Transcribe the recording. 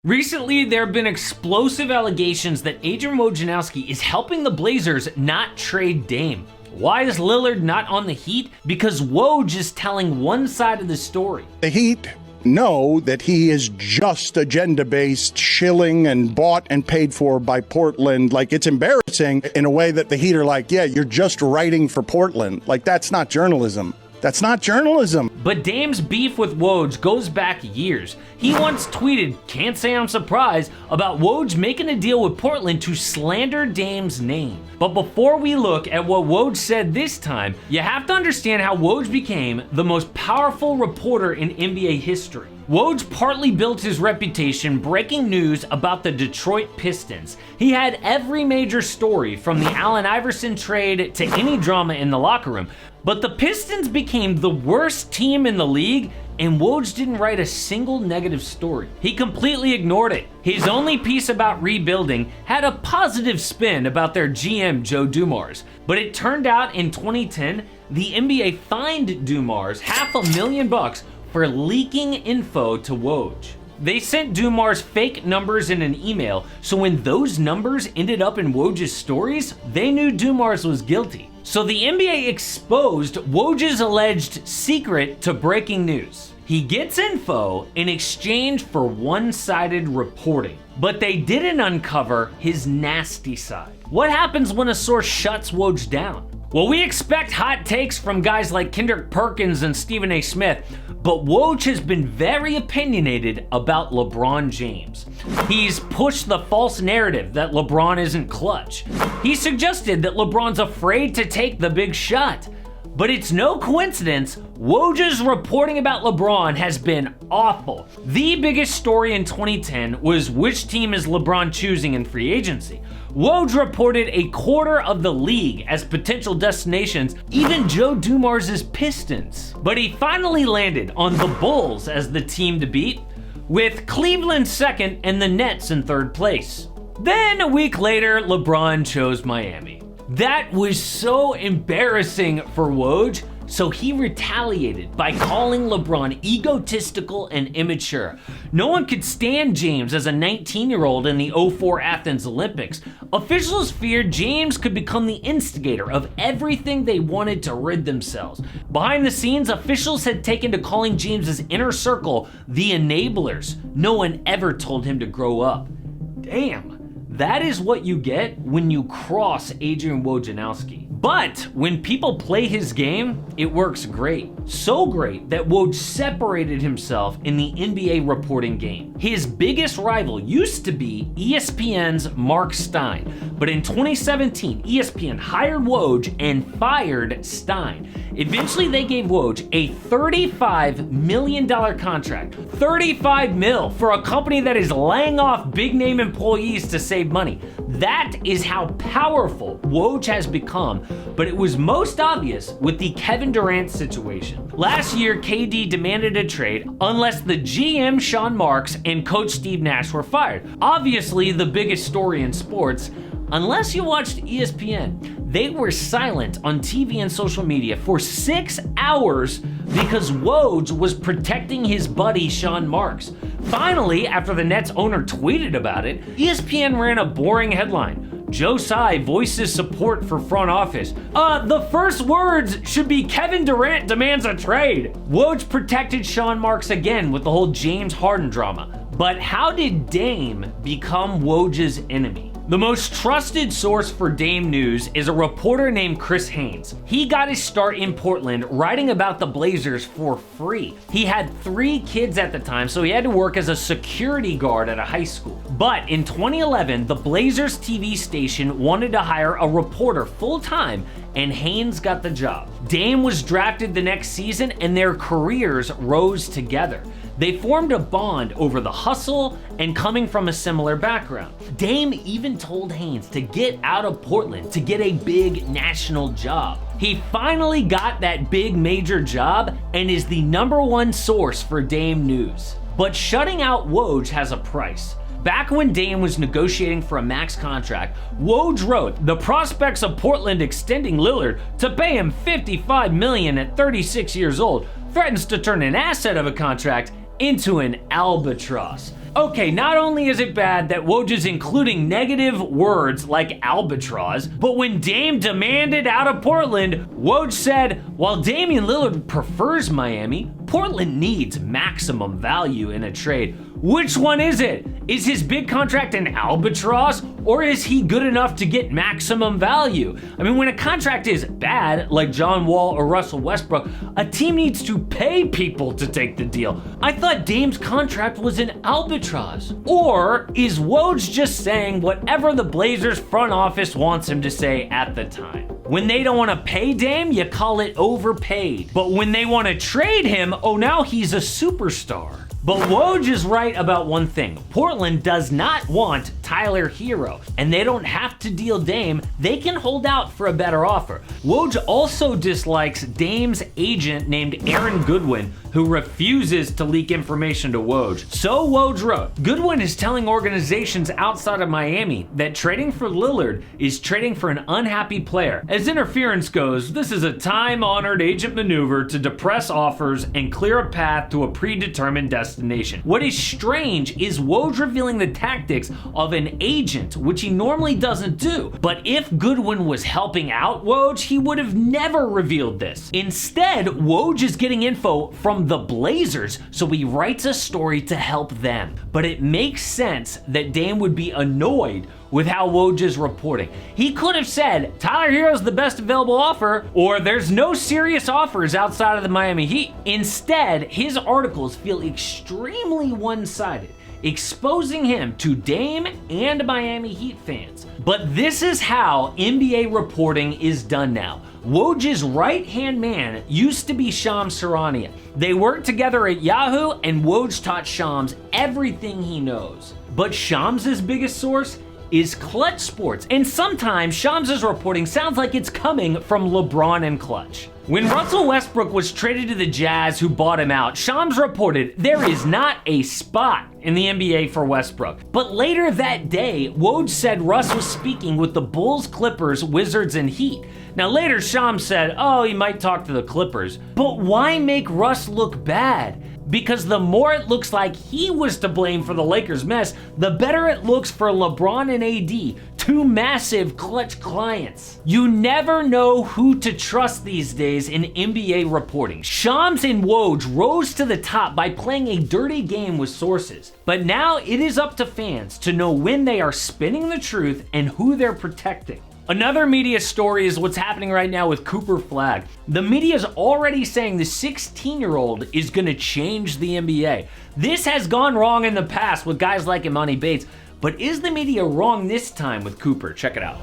Recently, there have been explosive allegations that Adrian Wojnarowski is helping the Blazers not trade Dame. Why is Lillard not on the Heat? Because Woj is telling one side of the story. The Heat know that he is just agenda-based, shilling and bought and paid for by Portland. Like, it's embarrassing in a way that the Heat are like, yeah, you're just writing for Portland. Like, that's not journalism. That's not journalism. But Dame's beef with Woj goes back years. He once tweeted, "Can't say I'm surprised," about Woj making a deal with Portland to slander Dame's name. But before we look at what Woj said this time, you have to understand how Woj became the most powerful reporter in NBA history. Woj partly built his reputation breaking news about the Detroit Pistons. He had every major story, from the Allen Iverson trade to any drama in the locker room. But the Pistons became the worst team in the league, and Woj didn't write a single negative story. He completely ignored it. His only piece about rebuilding had a positive spin about their GM, Joe Dumars. But it turned out in 2010, the NBA fined Dumars $500,000 for leaking info to Woj. They sent Dumars fake numbers in an email, so when those numbers ended up in Woj's stories, they knew Dumars was guilty. So the NBA exposed Woj's alleged secret to breaking news. He gets info in exchange for one-sided reporting, but they didn't uncover his nasty side. What happens when a source shuts Woj down? Well, we expect hot takes from guys like Kendrick Perkins and Stephen A. Smith, but Woj has been very opinionated about LeBron James. He's pushed the false narrative that LeBron isn't clutch. He suggested that LeBron's afraid to take the big shot. But it's no coincidence, Woj's reporting about LeBron has been awful. The biggest story in 2010 was which team is LeBron choosing in free agency. Woj reported a quarter of the league as potential destinations, even Joe Dumars' Pistons. But he finally landed on the Bulls as the team to beat, with Cleveland second and the Nets in third place. Then a week later, LeBron chose Miami. That was so embarrassing for Woj, so he retaliated by calling LeBron egotistical and immature. No one could stand James as a 19-year-old in the 2004 Athens Olympics. Officials feared James could become the instigator of everything they wanted to rid themselves. Behind the scenes, officials had taken to calling James's inner circle the enablers. No one ever told him to grow up. Damn. That is what you get when you cross Adrian Wojnarowski. But when people play his game, it works great. So great that Woj separated himself in the NBA reporting game. His biggest rival used to be ESPN's Mark Stein, but in 2017, ESPN hired Woj and fired Stein. Eventually, they gave Woj a $35 million contract. $35 mil for a company that is laying off big-name employees to save money. That is how powerful Woj has become, but it was most obvious with the Kevin Durant situation. Last year, KD demanded a trade unless the GM Sean Marks and coach Steve Nash were fired. Obviously, the biggest story in sports, unless you watched ESPN. They were silent on TV and social media for 6 hours because Woj was protecting his buddy Sean Marks. Finally, after the Nets owner tweeted about it, ESPN ran a boring headline. Joe Tsai voices support for front office. The first words should be Kevin Durant demands a trade. Woj protected Sean Marks again with the whole James Harden drama. But how did Dame become Woj's enemy? The most trusted source for Dame news is a reporter named Chris Haynes. He got his start in Portland writing about the Blazers for free. He had 3 kids at the time, so he had to work as a security guard at a high school. But in 2011, the Blazers TV station wanted to hire a reporter full-time, and Haynes got the job. Dame was drafted the next season, and their careers rose together. They formed a bond over the hustle and coming from a similar background. Dame even told Haynes to get out of Portland to get a big national job. He finally got that big major job and is the #1 source for Dame news. But shutting out Woj has a price. Back when Dame was negotiating for a max contract, Woj wrote, "The prospects of Portland extending Lillard to pay him $55 million at 36 years old threatens to turn an asset of a contract into an albatross." Okay, not only is it bad that Woj is including negative words like albatross, but when Dame demanded out of Portland, Woj said, while Damian Lillard prefers Miami, Portland needs maximum value in a trade. Which one is it? Is his big contract an albatross, or is he good enough to get maximum value? I mean, when a contract is bad, like John Wall or Russell Westbrook, a team needs to pay people to take the deal. I thought Dame's contract was an albatross. Or is Woj just saying whatever the Blazers front office wants him to say at the time? When they don't want to pay Dame, you call it overpaid. But when they want to trade him, oh, now he's a superstar. But Woj is right about one thing. Portland does not want Tyler Hero, and they don't have to deal Dame. They can hold out for a better offer. Woj also dislikes Dame's agent named Aaron Goodwin, who refuses to leak information to Woj. So Woj wrote, Goodwin is telling organizations outside of Miami that trading for Lillard is trading for an unhappy player. As interference goes, this is a time-honored agent maneuver to depress offers and clear a path to a predetermined destination. What is strange is Woj revealing the tactics of an agent, which he normally doesn't do. But if Goodwin was helping out Woj, he would have never revealed this. Instead, Woj is getting info from the Blazers, so he writes a story to help them. But it makes sense that Dame would be annoyed with how Woj is reporting. He could have said, Tyler Hero's the best available offer, or there's no serious offers outside of the Miami Heat. Instead, his articles feel extremely one-sided, exposing him to Dame and Miami Heat fans. But this is how NBA reporting is done now. Woj's right-hand man used to be Shams Charania. They worked together at Yahoo, and Woj taught Shams everything he knows. But Shams' biggest source is Clutch Sports, and sometimes Shams' reporting sounds like it's coming from LeBron and Clutch. When Russell Westbrook was traded to the Jazz, who bought him out, Shams reported there is not a spot in the NBA for Westbrook. But later that day, Woj said Russ was speaking with the Bulls, Clippers, Wizards, and Heat. Now later, Shams said, oh, he might talk to the Clippers. But why make Russ look bad? Because the more it looks like he was to blame for the Lakers' mess, the better it looks for LeBron and AD, two massive Clutch clients. You never know who to trust these days in NBA reporting. Shams and Woj rose to the top by playing a dirty game with sources. But now it is up to fans to know when they are spinning the truth and who they're protecting. Another media story is what's happening right now with Cooper Flagg. The media is already saying the 16-year-old is going to change the NBA. This has gone wrong in the past with guys like Imani Bates, but is the media wrong this time with Cooper? Check it out.